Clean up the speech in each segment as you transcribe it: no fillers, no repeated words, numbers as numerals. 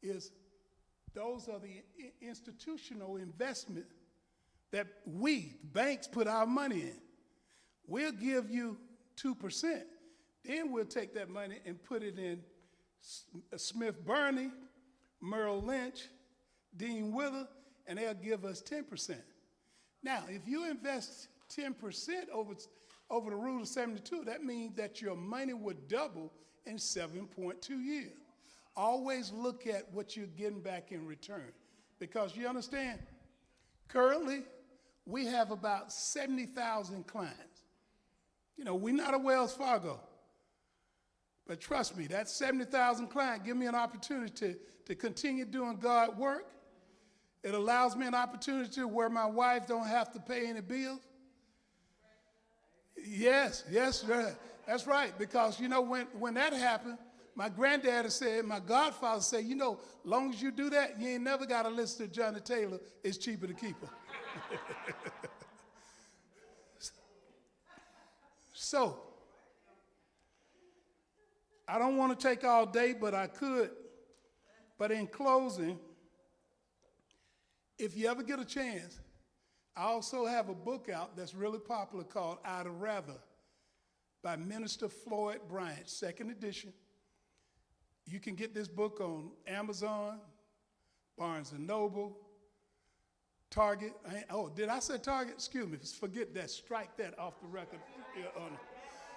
is those are the institutional investment that we, banks, put our money in. We'll give you 2%. Then we'll take that money and put it in Smith Barney, Merrill Lynch, Dean Wither, and they'll give us 10%. Now, if you invest 10% over the rule of 72, that means that your money would double in 7.2 years. Always look at what you're getting back in return. Because you understand, currently, we have about 70,000 clients. You know, we're not a Wells Fargo. But trust me, that 70,000 clients give me an opportunity to continue doing God work. It allows me an opportunity where my wife don't have to pay any bills. Yes, that's right. Because, you know, when that happened, my granddaddy said, my godfather said, you know, long as you do that, you ain't never got to listen to Johnny Taylor. It's cheaper to keep her. So, I don't want to take all day, but I could. But in closing, if you ever get a chance, I also have a book out that's really popular called I'd Rather by Minister Floyd Bryant, second edition. You can get this book on Amazon, Barnes & Noble, Target. Did I say Target? Excuse me, forget that. Strike that off the record.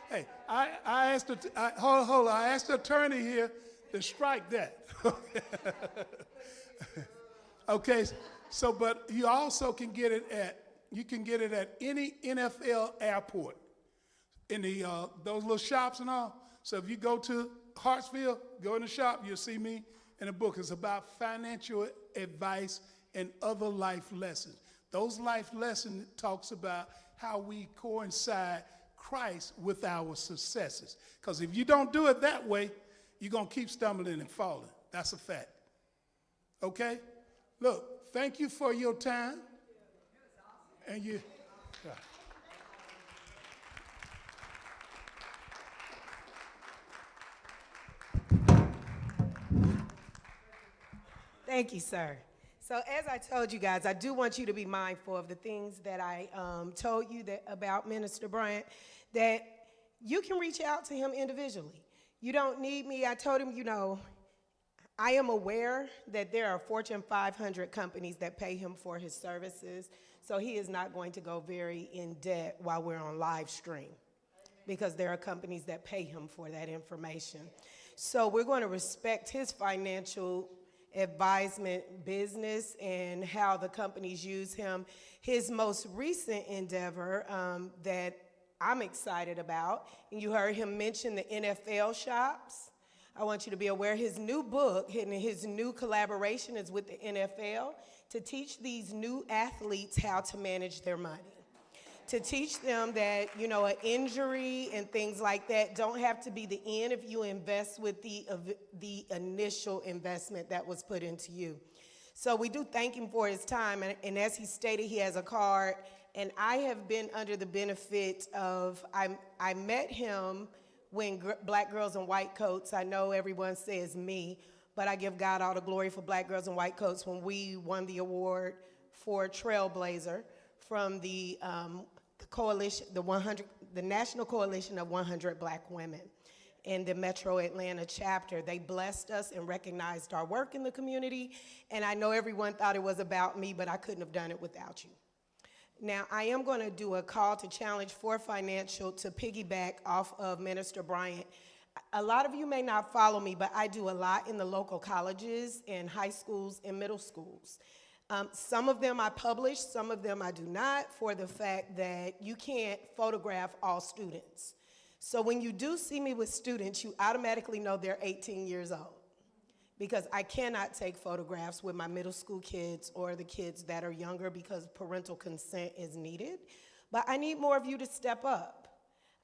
Hey, I asked I asked the attorney here to strike that. Okay, so but you also can get it at any NFL airport in the those little shops and all. So if you go to Hartsfield, go in the shop, you'll see me in a book. It's about financial advice and other life lessons. Those life lessons talks about how we coincide Christ with our successes. Because if you don't do it that way, you're going to keep stumbling and falling. That's a fact. Okay? Look, thank you for your time. And you. Thank you, sir. So as I told you guys, I do want you to be mindful of the things that I told you about Minister Bryant, that you can reach out to him individually. You don't need me. I told him, you know, I am aware that there are Fortune 500 companies that pay him for his services, so he is not going to go very in debt while we're on live stream, because there are companies that pay him for that information. So we're going to respect his financial advisement business and how the companies use him. His most recent endeavor that I'm excited about, and you heard him mention the NFL shops. I want you to be aware his new book and his new collaboration is with the NFL to teach these new athletes how to manage their money. To teach them that, you know, an injury and things like that don't have to be the end if you invest with the initial investment that was put into you. So we do thank him for his time, and as he stated, he has a card, and I have been under the benefit of, I met him when Black Girls in White Coats, I know everyone says me, but I give God all the glory for Black Girls in White Coats when we won the award for Trailblazer from the coalition, the National Coalition of 100 Black Women in the Metro Atlanta chapter. They blessed us and recognized our work in the community, and I know everyone thought it was about me, but I couldn't have done it without you. Now, I am going to do a call to challenge for financial to piggyback off of Minister Bryant. A lot of you may not follow me, but I do a lot in the local colleges and high schools and middle schools. Some of them I publish, some of them I do not, for the fact that you can't photograph all students. So when you do see me with students, you automatically know they're 18 years old, because I cannot take photographs with my middle school kids or the kids that are younger because parental consent is needed. But I need more of you to step up.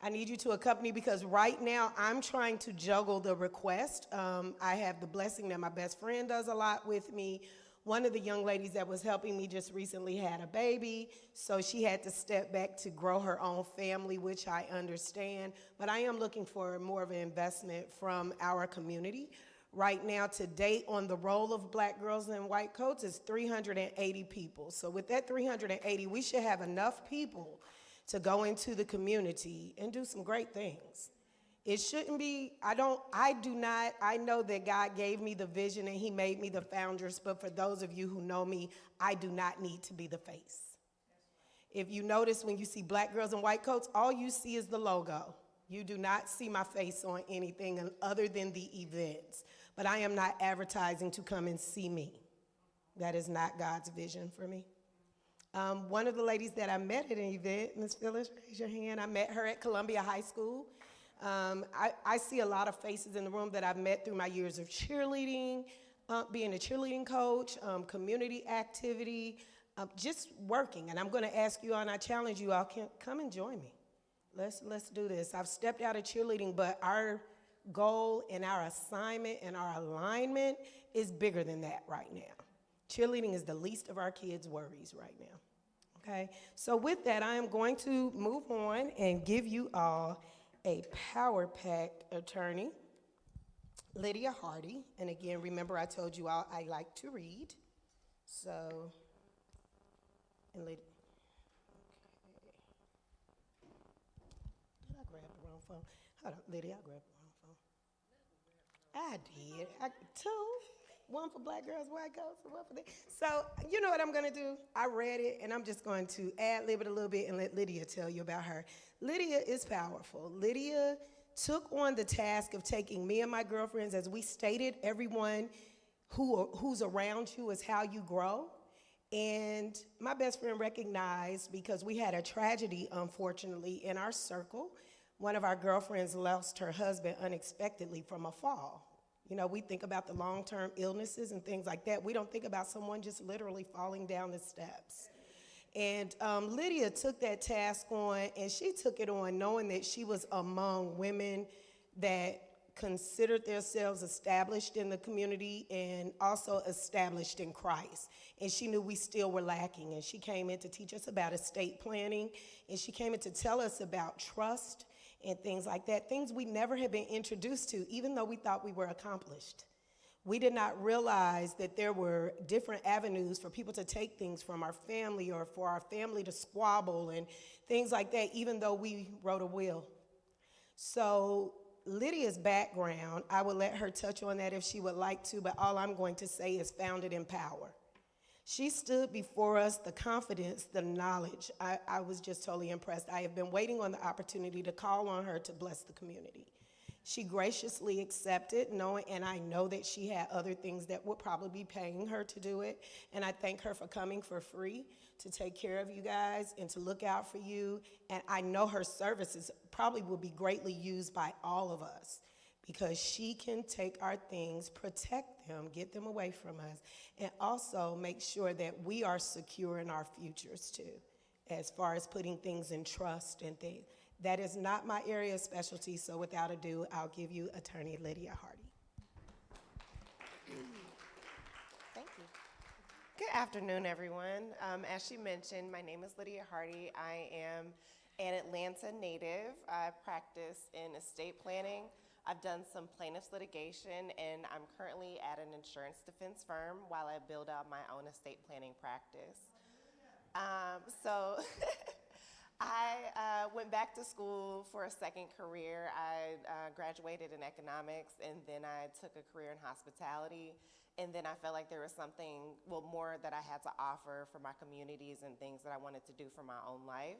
I need you to accompany, because right now I'm trying to juggle the request. I have the blessing that my best friend does a lot with me. One of the young ladies that was helping me just recently had a baby, so she had to step back to grow her own family, which I understand. But I am looking for more of an investment from our community Right now, to date, on the roll of Black Girls in White Coats is 380 people. So with that 380, we should have enough people to go into the community and do some great things. It shouldn't be, I know that God gave me the vision and he made me the founders, but for those of you who know me, I do not need to be the face. If you notice when you see Black Girls in White Coats, all you see is the logo. You do not see my face on anything other than the events. But I am not advertising to come and see me. That is not God's vision for me. One of the ladies that I met at an event, Ms. Phyllis, raise your hand. I met her at Columbia High School. I see a lot of faces in the room that I've met through my years of cheerleading, being a cheerleading coach, community activity, just working. And I'm going to ask you all, and I challenge you all, come and join me. Let's do this. I've stepped out of cheerleading, but our goal and our assignment and our alignment is bigger than that right now. Cheerleading is the least of our kids' worries right now. Okay? So with that, I am going to move on and give you all a power-packed attorney, Lydia Hardy. And again, remember I told you all I like to read. So, and Lydia. Did I grab the wrong phone? Hold on, Lydia, I grabbed the wrong phone. I did. Two. One for Black Girls, White Girls, and one for them. So, you know what I'm going to do? I read it, and I'm just going to ad-lib it a little bit and let Lydia tell you about her. Lydia is powerful. Lydia took on the task of taking me and my girlfriends, as we stated, everyone who's around you is how you grow. And my best friend recognized, because we had a tragedy, unfortunately, in our circle. One of our girlfriends lost her husband unexpectedly from a fall. You know, we think about the long-term illnesses and things like that. We don't think about someone just literally falling down the steps. And Lydia took that task on, and she took it on knowing that she was among women that considered themselves established in the community and also established in Christ. And she knew we still were lacking. And she came in to teach us about estate planning, and she came in to tell us about trust and things like that, things we never had been introduced to, even though we thought we were accomplished. We did not realize that there were different avenues for people to take things from our family or for our family to squabble and things like that, even though we wrote a will. So Lydia's background, I would let her touch on that if she would like to, but all I'm going to say is founded in power. She stood before us, the confidence, the knowledge. I was just totally impressed. I have been waiting on the opportunity to call on her to bless the community. She graciously accepted, knowing, and I know that she had other things that would probably be paying her to do it. And I thank her for coming for free to take care of you guys and to look out for you. And I know her services probably will be greatly used by all of us, because she can take our things, protect them, get them away from us, and also make sure that we are secure in our futures too, as far as putting things in trust and things. That is not my area of specialty, so without ado, I'll give you Attorney Lydia Hardy. Thank you. Good afternoon, everyone. As she mentioned, my name is Lydia Hardy. I am an Atlanta native. I practice in estate planning. I've done some plaintiffs litigation, and I'm currently at an insurance defense firm while I build out my own estate planning practice. I went back to school for a second career. I graduated in economics, and then I took a career in hospitality. And then I felt like there was something, more that I had to offer for my communities and things that I wanted to do for my own life.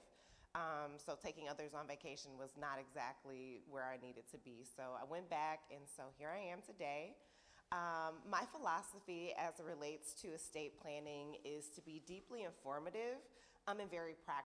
So taking others on vacation was not exactly where I needed to be. So I went back, and so here I am today. My philosophy as it relates to estate planning is to be deeply informative and very practical.